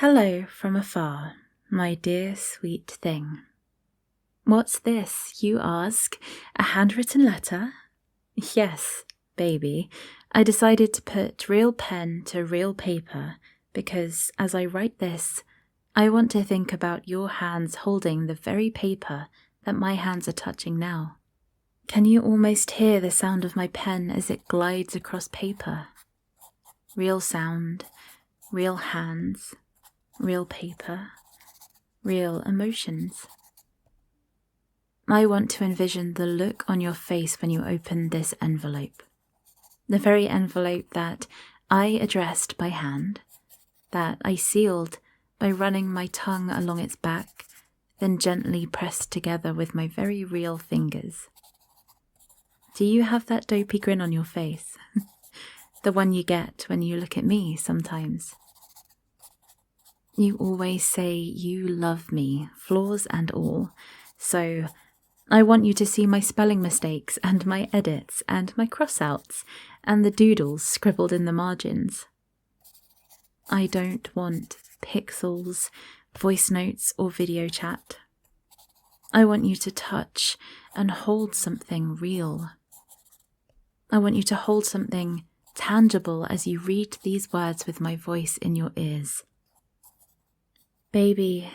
Hello from afar, my dear sweet thing. What's this, you ask? A handwritten letter? Yes, baby. I decided to put real pen to real paper because as I write this, I want to think about your hands holding the very paper that my hands are touching now. Can you almost hear the sound of my pen as it glides across paper? Real sound, real hands, real paper, real emotions. I want to envision the look on your face when you open this envelope. The very envelope that I addressed by hand, that I sealed by running my tongue along its back, then gently pressed together with my very real fingers. Do you have that dopey grin on your face? The one you get when you look at me sometimes. You always say you love me, flaws and all, so I want you to see my spelling mistakes and my edits and my cross-outs and the doodles scribbled in the margins. I don't want pixels, voice notes or video chat. I want you to touch and hold something real. I want you to hold something tangible as you read these words with my voice in your ears. Baby,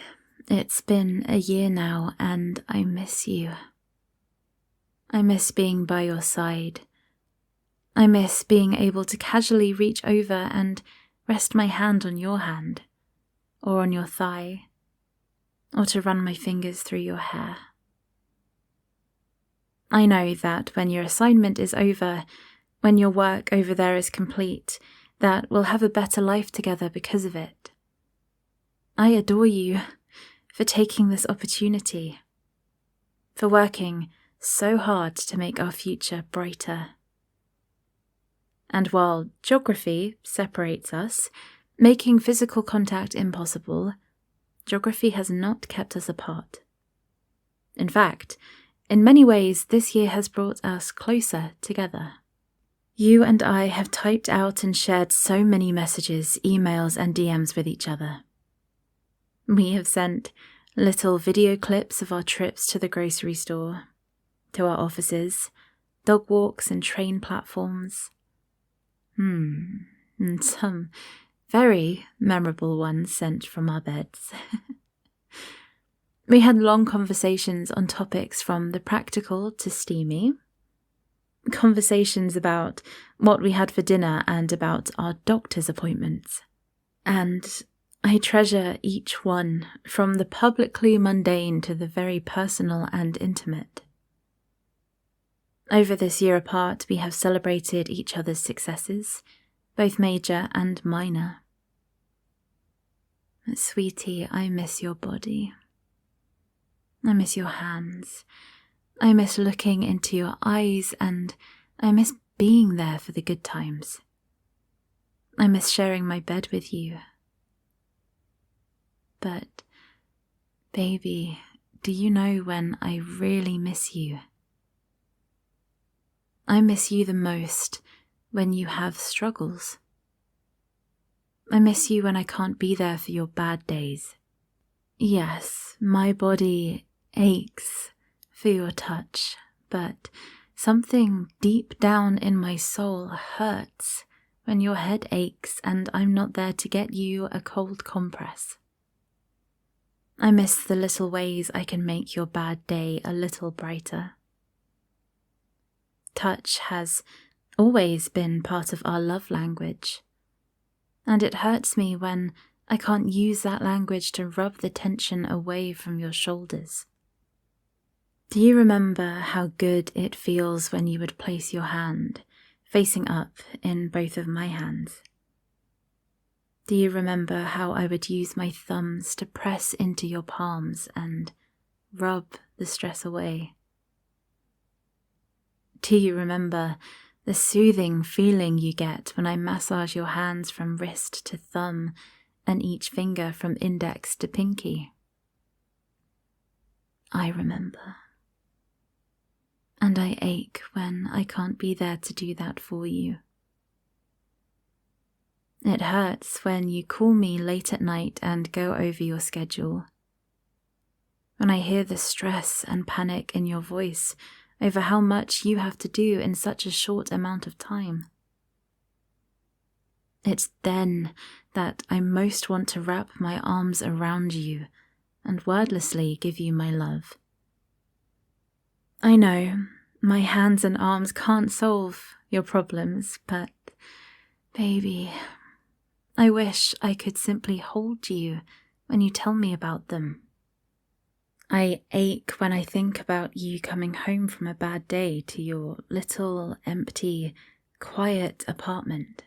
it's been a year now and I miss you. I miss being by your side. I miss being able to casually reach over and rest my hand on your hand, or on your thigh, or to run my fingers through your hair. I know that when your assignment is over, when your work over there is complete, that we'll have a better life together because of it. I adore you for taking this opportunity, for working so hard to make our future brighter. And while geography separates us, making physical contact impossible, geography has not kept us apart. In fact, in many ways, this year has brought us closer together. You and I have typed out and shared so many messages, emails, and DMs with each other. We have sent little video clips of our trips to the grocery store, to our offices, dog walks and train platforms. And some very memorable ones sent from our beds. We had long conversations on topics from the practical to steamy, conversations about what we had for dinner and about our doctor's appointments. And I treasure each one, from the publicly mundane to the very personal and intimate. Over this year apart, we have celebrated each other's successes, both major and minor. Sweetie, I miss your body. I miss your hands. I miss looking into your eyes, and I miss being there for the good times. I miss sharing my bed with you. But, baby, do you know when I really miss you? I miss you the most when you have struggles. I miss you when I can't be there for your bad days. Yes, my body aches for your touch, but something deep down in my soul hurts when your head aches and I'm not there to get you a cold compress. I miss the little ways I can make your bad day a little brighter. Touch has always been part of our love language, and it hurts me when I can't use that language to rub the tension away from your shoulders. Do you remember how good it feels when you would place your hand, facing up, in both of my hands? Do you remember how I would use my thumbs to press into your palms and rub the stress away? Do you remember the soothing feeling you get when I massage your hands from wrist to thumb and each finger from index to pinky? I remember. And I ache when I can't be there to do that for you. It hurts when you call me late at night and go over your schedule. When I hear the stress and panic in your voice over how much you have to do in such a short amount of time. It's then that I most want to wrap my arms around you and wordlessly give you my love. I know my hands and arms can't solve your problems, but, baby, I wish I could simply hold you when you tell me about them. I ache when I think about you coming home from a bad day to your little, empty, quiet apartment.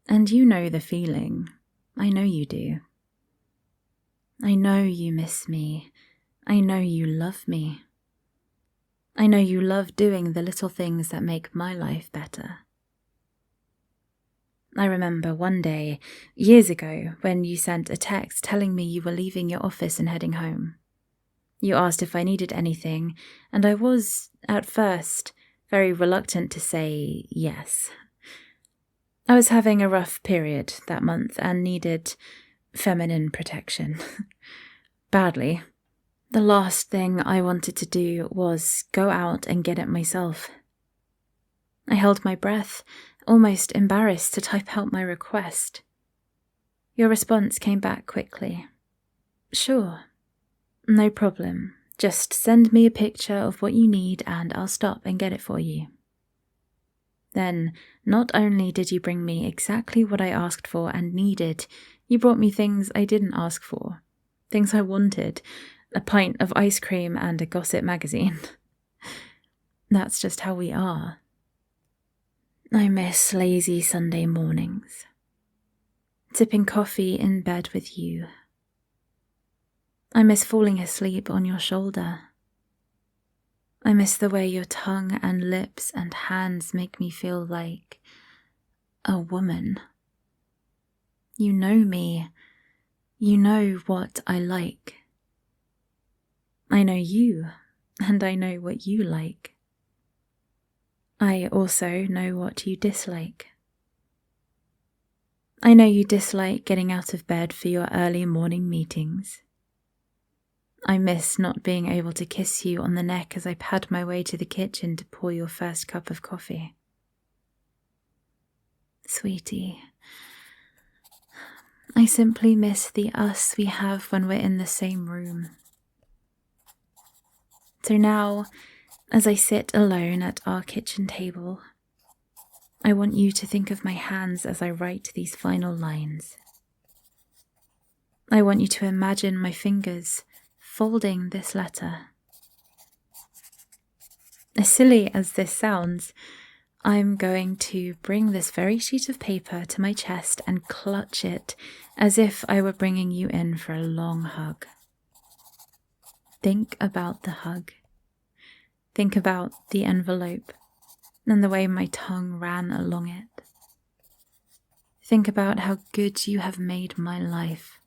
And you know the feeling. I know you do. I know you miss me. I know you love me. I know you love doing the little things that make my life better. I remember one day, years ago, when you sent a text telling me you were leaving your office and heading home. You asked if I needed anything, and I was, at first, very reluctant to say yes. I was having a rough period that month and needed feminine protection. Badly. The last thing I wanted to do was go out and get it myself. I held my breath, almost embarrassed to type out my request. Your response came back quickly. Sure, no problem. Just send me a picture of what you need and I'll stop and get it for you. Then, not only did you bring me exactly what I asked for and needed, you brought me things I didn't ask for, things I wanted, a pint of ice cream and a gossip magazine. That's just how we are. I miss lazy Sunday mornings, sipping coffee in bed with you. I miss falling asleep on your shoulder. I miss the way your tongue and lips and hands make me feel like a woman. You know me. You know what I like. I know you, and I know what you like. I also know what you dislike. I know you dislike getting out of bed for your early morning meetings. I miss not being able to kiss you on the neck as I pad my way to the kitchen to pour your first cup of coffee. Sweetie, I simply miss the us we have when we're in the same room. So now, as I sit alone at our kitchen table, I want you to think of my hands as I write these final lines. I want you to imagine my fingers folding this letter. As silly as this sounds, I'm going to bring this very sheet of paper to my chest and clutch it as if I were bringing you in for a long hug. Think about the hug. Think about the envelope and the way my tongue ran along it. Think about how good you have made my life.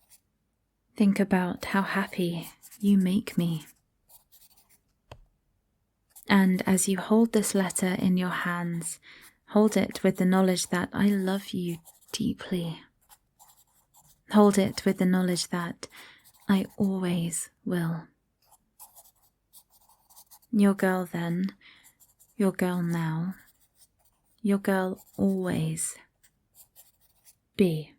Think about how happy you make me. And as you hold this letter in your hands, hold it with the knowledge that I love you deeply. Hold it with the knowledge that I always will. Your girl then, your girl now, your girl always. B.